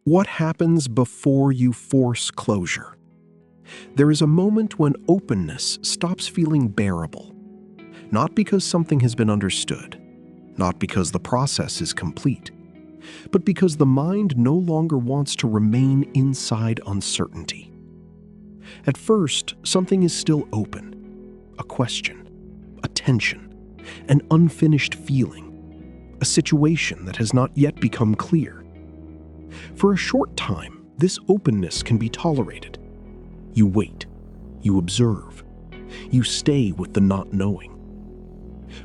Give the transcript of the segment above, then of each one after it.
What happens before you force closure? There is a moment when openness stops feeling bearable. Not because something has been understood, not because the process is complete, but because the mind no longer wants to remain inside uncertainty. At first, something is still open. A question, a tension, an unfinished feeling, a situation that has not yet become clear. For a short time, this openness can be tolerated. You wait, you observe, you stay with the not knowing.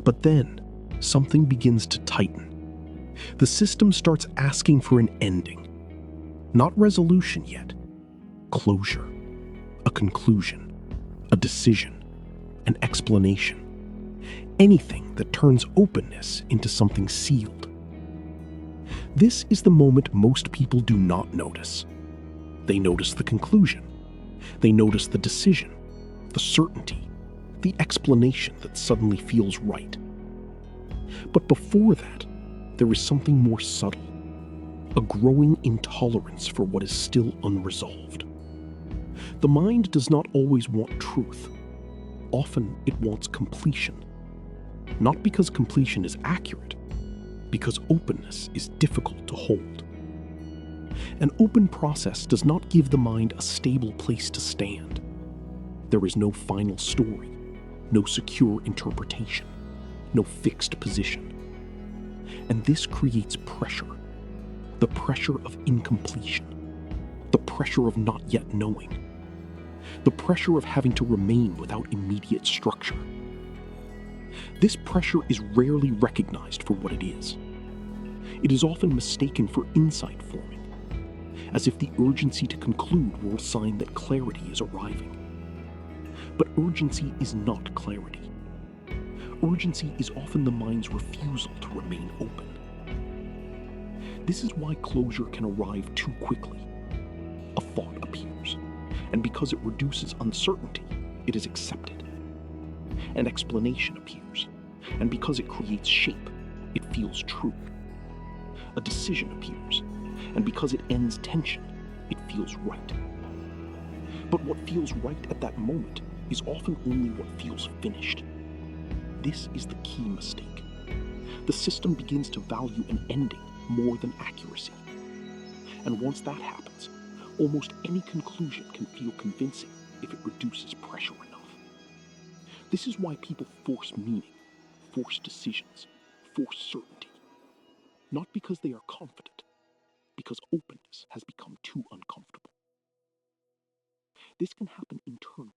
But then, something begins to tighten. The system starts asking for an ending. Not resolution yet. Closure. A conclusion. A decision. An explanation. Anything that turns openness into something sealed. This is the moment most people do not notice. They notice the conclusion. They notice the decision, the certainty, the explanation that suddenly feels right. But before that, there is something more subtle, a growing intolerance for what is still unresolved. The mind does not always want truth. Often it wants completion. Not because completion is accurate, because openness is difficult to hold. An open process does not give the mind a stable place to stand. There is no final story, no secure interpretation, no fixed position. And this creates pressure, the pressure of incompletion, the pressure of not yet knowing, the pressure of having to remain without immediate structure. This pressure is rarely recognized for what it is. It is often mistaken for insight forming, as if the urgency to conclude were a sign that clarity is arriving. But urgency is not clarity. Urgency is often the mind's refusal to remain open. This is why closure can arrive too quickly. A thought appears, and because it reduces uncertainty, it is accepted. An explanation appears, and because it creates shape, it feels true. A decision appears, and because it ends tension, it feels right. But what feels right at that moment is often only what feels finished. This is the key mistake. The system begins to value an ending more than accuracy. And once that happens, almost any conclusion can feel convincing if it reduces pressure enough. This is why people force meaning, force decisions, force certainty. Not because they are confident, because openness has become too uncomfortable. This can happen internally.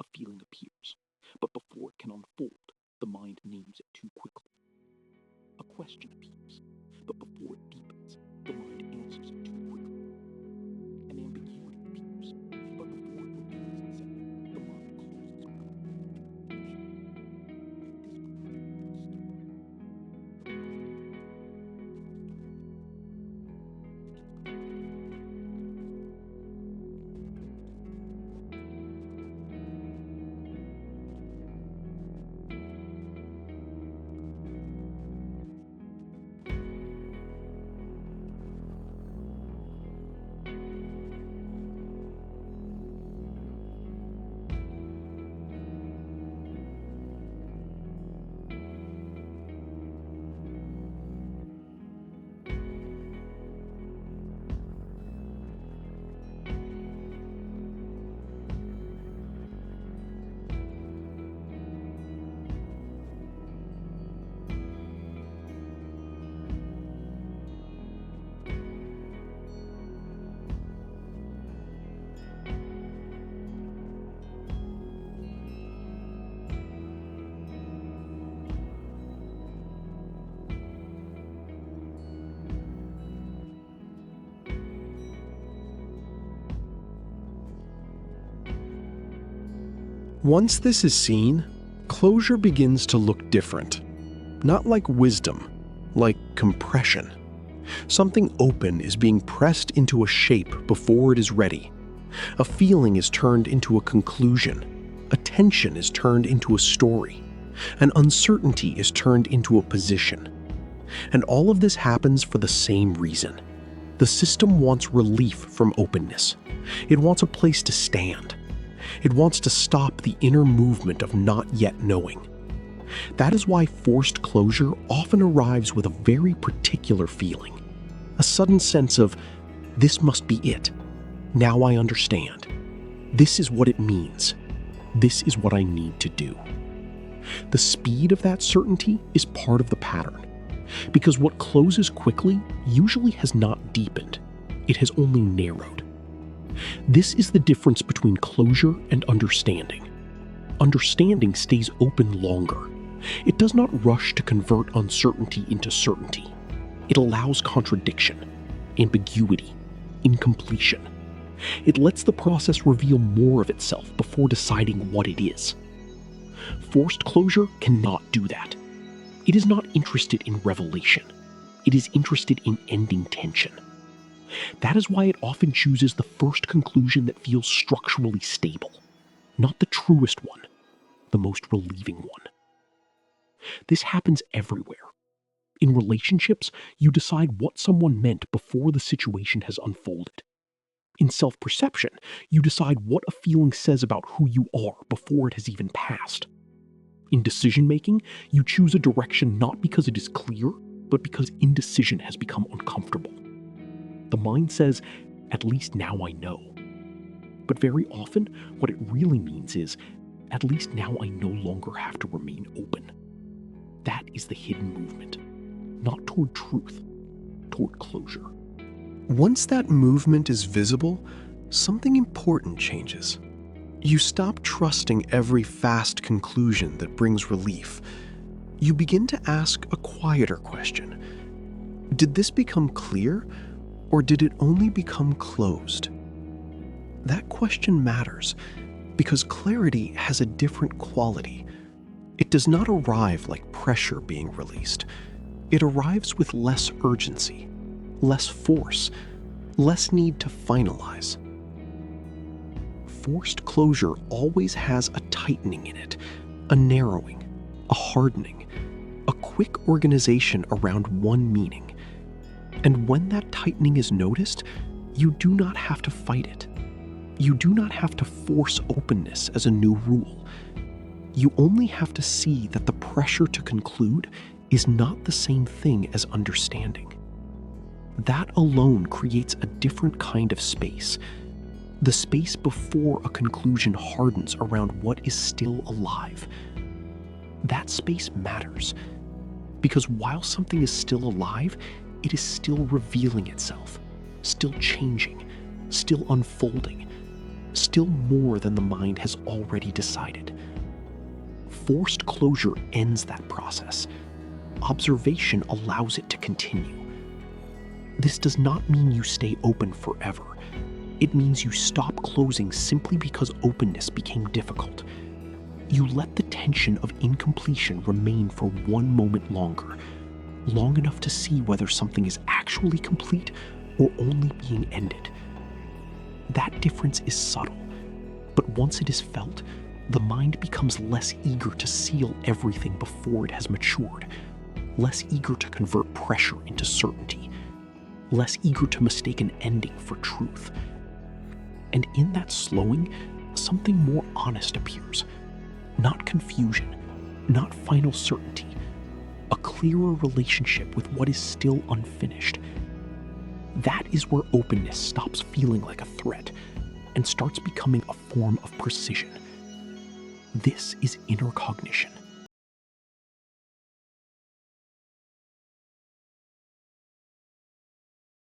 A feeling appears, but before it can unfold, the mind names it too quickly. A question appears, but before it deepens, the mind answers it too quickly. An ambiguity appears, but before it reveals itself, the mind closes around Once this is seen, closure begins to look different. Not like wisdom, like compression. Something open is being pressed into a shape before it is ready. A feeling is turned into a conclusion. A tension is turned into a story. An uncertainty is turned into a position. And all of this happens for the same reason. The The system wants relief from openness. It wants a place to stand. It wants to stop the inner movement of not yet knowing. That is why forced closure often arrives with a very particular feeling. A sudden sense of, this must be it. Now I understand. This is what it means. This is what I need to do. The speed of that certainty is part of the pattern, because what closes quickly usually has not deepened. It has only narrowed. This is the difference between closure and understanding. Understanding stays open longer. It does not rush to convert uncertainty into certainty. It allows contradiction, ambiguity, incompletion. It lets the process reveal more of itself before deciding what it is. Forced closure cannot do that. It is not interested in revelation. It is interested in ending tension. That is why it often chooses the first conclusion that feels structurally stable, not the truest one, the most relieving one. This happens everywhere. In relationships, you decide what someone meant before the situation has unfolded. In self-perception, you decide what a feeling says about who you are before it has even passed. In decision-making, you choose a direction not because it is clear, but because indecision has become uncomfortable. The mind says, at least now I know. But very often, what it really means is, at least now I no longer have to remain open. That is the hidden movement, not toward truth, toward closure. Once that movement is visible, something important changes. You stop trusting every fast conclusion that brings relief. You begin to ask a quieter question. Did this become clear, or did it only become closed? That question matters, because clarity has a different quality. It does not arrive like pressure being released. It arrives with less urgency, less force, less need to finalize. Forced closure always has a tightening in it, a narrowing, a hardening, a quick organization around one meaning. And when that tightening is noticed, you do not have to fight it. You do not have to force openness as a new rule. You only have to see that the pressure to conclude is not the same thing as understanding. That alone creates a different kind of space. The space before a conclusion hardens around what is still alive. That space matters, because while something is still alive, it is still revealing itself, still changing, still unfolding, still more than the mind has already decided. Forced closure ends that process. Observation allows it to continue. This does not mean you stay open forever. It means you stop closing simply because openness became difficult. You let the tension of incompletion remain for one moment longer, long enough to see whether something is actually complete or only being ended. That difference is subtle, but once it is felt, the mind becomes less eager to seal everything before it has matured, less eager to convert pressure into certainty, less eager to mistake an ending for truth. And in that slowing, something more honest appears. Not confusion, not final certainty, a clearer relationship with what is still unfinished. That is where openness stops feeling like a threat and starts becoming a form of precision. This is inner cognition.